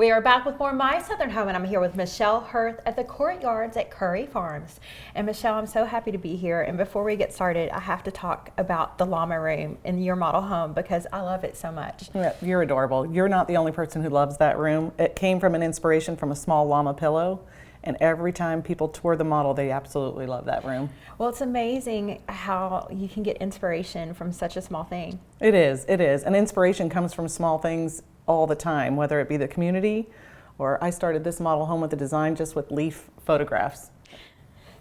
We are back with more My Southern Home, and I'm here with Michell Hearth at the Courtyards at Curry Farms. And Michelle, I'm so happy to be here. And before we get started, I have to talk about the llama room in your model home because I love it so much. Yeah, you're adorable. You're not the only person who loves that room. It came from an inspiration from a small llama pillow. And every time people tour the model, they absolutely love that room. Well, it's amazing how you can get inspiration from such a small thing. It is, it is. And inspiration comes from small things all the time, whether it be the community or I started this model home with a design just with leaf photographs.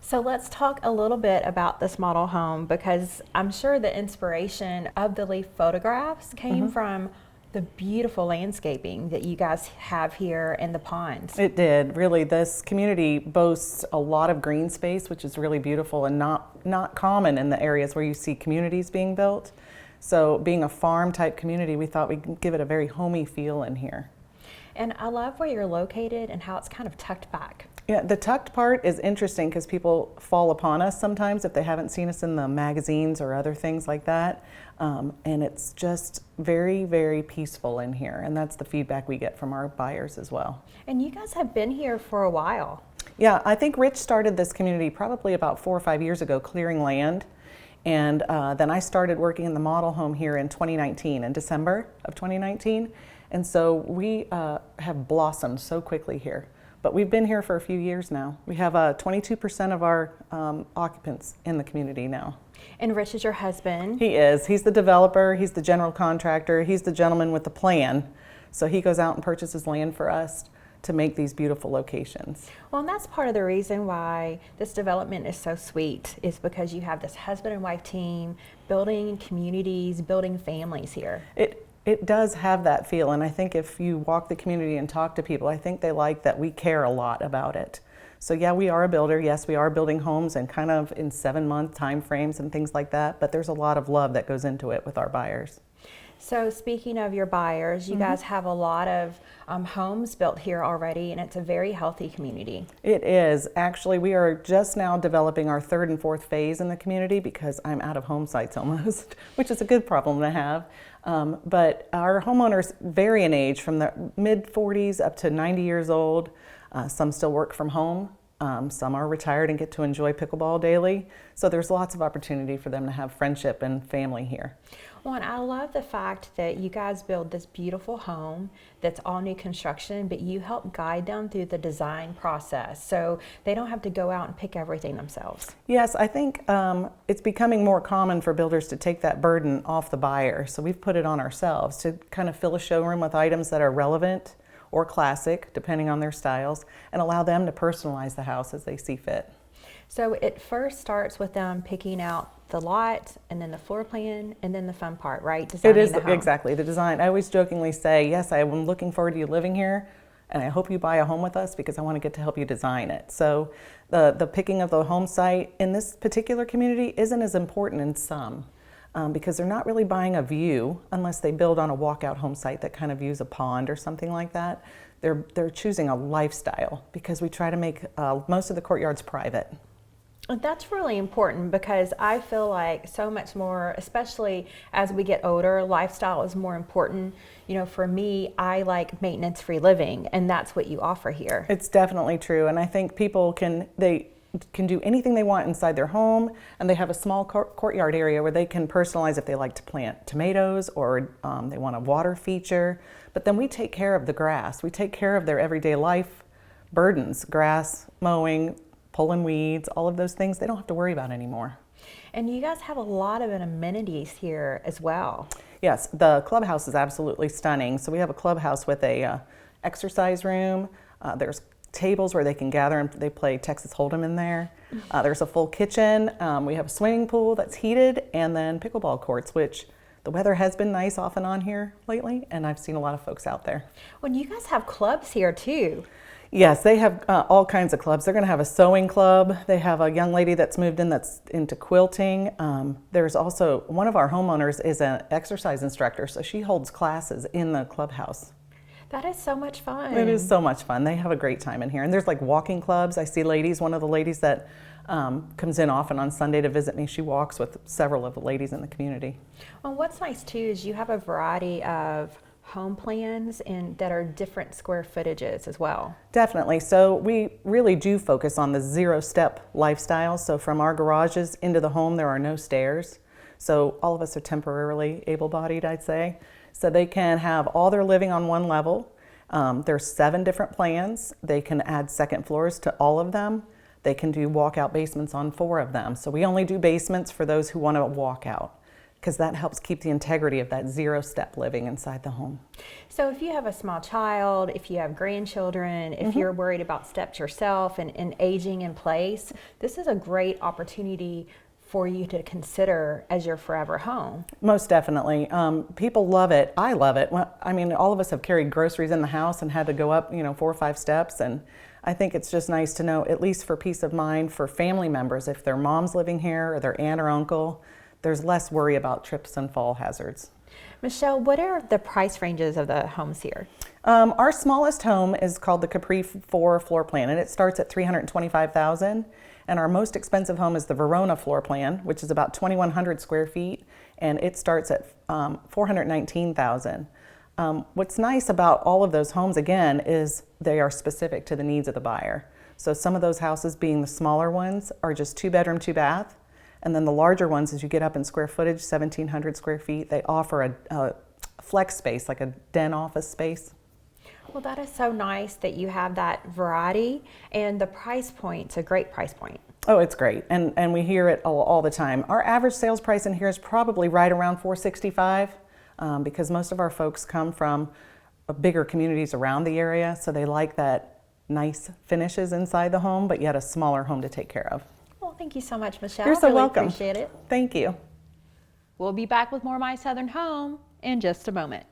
So let's talk a little bit about this model home because I'm sure the inspiration of the leaf photographs came from the beautiful landscaping that you guys have here in the ponds. It did, really. This community boasts a lot of green space, which is really beautiful and not common in the areas where you see communities being built. So being a farm type community, we thought we'd give it a very homey feel in here. And I love where you're located and how it's kind of tucked back. Yeah, the tucked part is interesting because people fall upon us sometimes if they haven't seen us in the magazines or other things like that. And it's just very, very peaceful in here. And that's the feedback we get from our buyers as well. And you guys have been here for a while. Yeah, I think Rich started this community probably about 4 or 5 years ago, clearing land. And then I started working in the model home here in 2019, in December of 2019. And so we have blossomed so quickly here. But we've been here for a few years now. We have 22% of our occupants in the community now. And Rich is your husband. He is. He's the developer. He's the general contractor. He's the gentleman with the plan. So he goes out and purchases land for us to make these beautiful locations. Well, and that's part of the reason why this development is so sweet is because you have this husband and wife team building communities, building families here. It does have that feel, and I think if you walk the community and talk to people, I think they like that we care a lot about it. So yeah, we are a builder. Yes, we are building homes and kind of in 7-month time frames and things like that, but there's a lot of love that goes into it with our buyers. So speaking of your buyers, you guys have a lot of homes built here already, and it's a very healthy community. It is. Actually, we are just now developing our 3rd and 4th phase in the community because I'm out of home sites almost, which is a good problem to have. But our homeowners vary in age from the mid-40s up to 90 years old. Some still work from home. Some are retired and get to enjoy pickleball daily. So there's lots of opportunity for them to have friendship and family here. Well, and I love the fact that you guys build this beautiful home that's all new construction, but you help guide them through the design process so they don't have to go out and pick everything themselves. Yes, I think it's becoming more common for builders to take that burden off the buyer. So we've put it on ourselves to kind of fill a showroom with items that are relevant or classic, depending on their styles, and allow them to personalize the house as they see fit. So it first starts with them picking out the lot and then the floor plan and then the fun part, right? Designing it is the home. Exactly the design. I always jokingly say, yes, I am looking forward to you living here, and I hope you buy a home with us because I want to get to help you design it. So the picking of the home site in this particular community isn't as important in some. Because they're not really buying a view unless they build on a walkout home site that kind of views a pond or something like that. They're choosing a lifestyle because we try to make most of the courtyards private. That's really important because I feel like so much more, especially as we get older, lifestyle is more important. You know, for me, I like maintenance-free living, and that's what you offer here. It's definitely true, and I think people can do anything they want inside their home, and they have a small courtyard area where they can personalize if they like to plant tomatoes or they want a water feature. But then we take care of the grass. We take care of their everyday life burdens, grass, mowing, pulling weeds, all of those things they don't have to worry about anymore. And you guys have a lot of amenities here as well. Yes, the clubhouse is absolutely stunning. So we have a clubhouse with a exercise room. There's tables where they can gather and they play Texas Hold'em in there. There's a full kitchen. We have a swimming pool that's heated, and then pickleball courts, which the weather has been nice off and on here lately, and I've seen a lot of folks out there. Well, you guys have clubs here too. Yes, they have all kinds of clubs. They're going to have a sewing club. They have a young lady that's moved in that's into quilting. There's also, one of our homeowners is an exercise instructor, so she holds classes in the clubhouse. That is so much fun. It is so much fun. They have a great time in here. And there's like walking clubs. I see ladies, one of the ladies that comes in often on Sunday to visit me, she walks with several of the ladies in the community. Well, what's nice too is you have a variety of home plans and that are different square footages as well. Definitely. So we really do focus on the zero-step lifestyle. So from our garages into the home, there are no stairs. So all of us are temporarily able-bodied, I'd say. So they can have all their living on one level. There's 7 different plans. They can add second floors to all of them. They can do walkout basements on 4 of them. So we only do basements for those who want to walk out, because that helps keep the integrity of that zero-step living inside the home. So if you have a small child, if you have grandchildren, if you're worried about steps yourself and aging in place, this is a great opportunity for you to consider as your forever home. Most definitely. People love it. I love it. Well, I mean, all of us have carried groceries in the house and had to go up, 4 or 5 steps. And I think it's just nice to know, at least for peace of mind for family members, if their mom's living here or their aunt or uncle, there's less worry about trips and fall hazards. Michelle, what are the price ranges of the homes here? Our smallest home is called the Capri 4 floor plan, and it starts at $325,000. And our most expensive home is the Verona floor plan, which is about 2,100 square feet, and it starts at $419,000. What's nice about all of those homes, again, is they are specific to the needs of the buyer. So some of those houses, being the smaller ones, are just 2-bedroom, 2-bath. And then the larger ones, as you get up in square footage, 1,700 square feet, they offer a flex space, like a den office space. Well, that is so nice that you have that variety, and the price point's a great price point. Oh, it's great, and we hear it all the time. Our average sales price in here is probably right around $465,000, because most of our folks come from bigger communities around the area, so they like that nice finishes inside the home, but yet a smaller home to take care of. Well, thank you so much, Michelle. You're so really welcome. Appreciate it. Thank you. We'll be back with more My Southern Home in just a moment.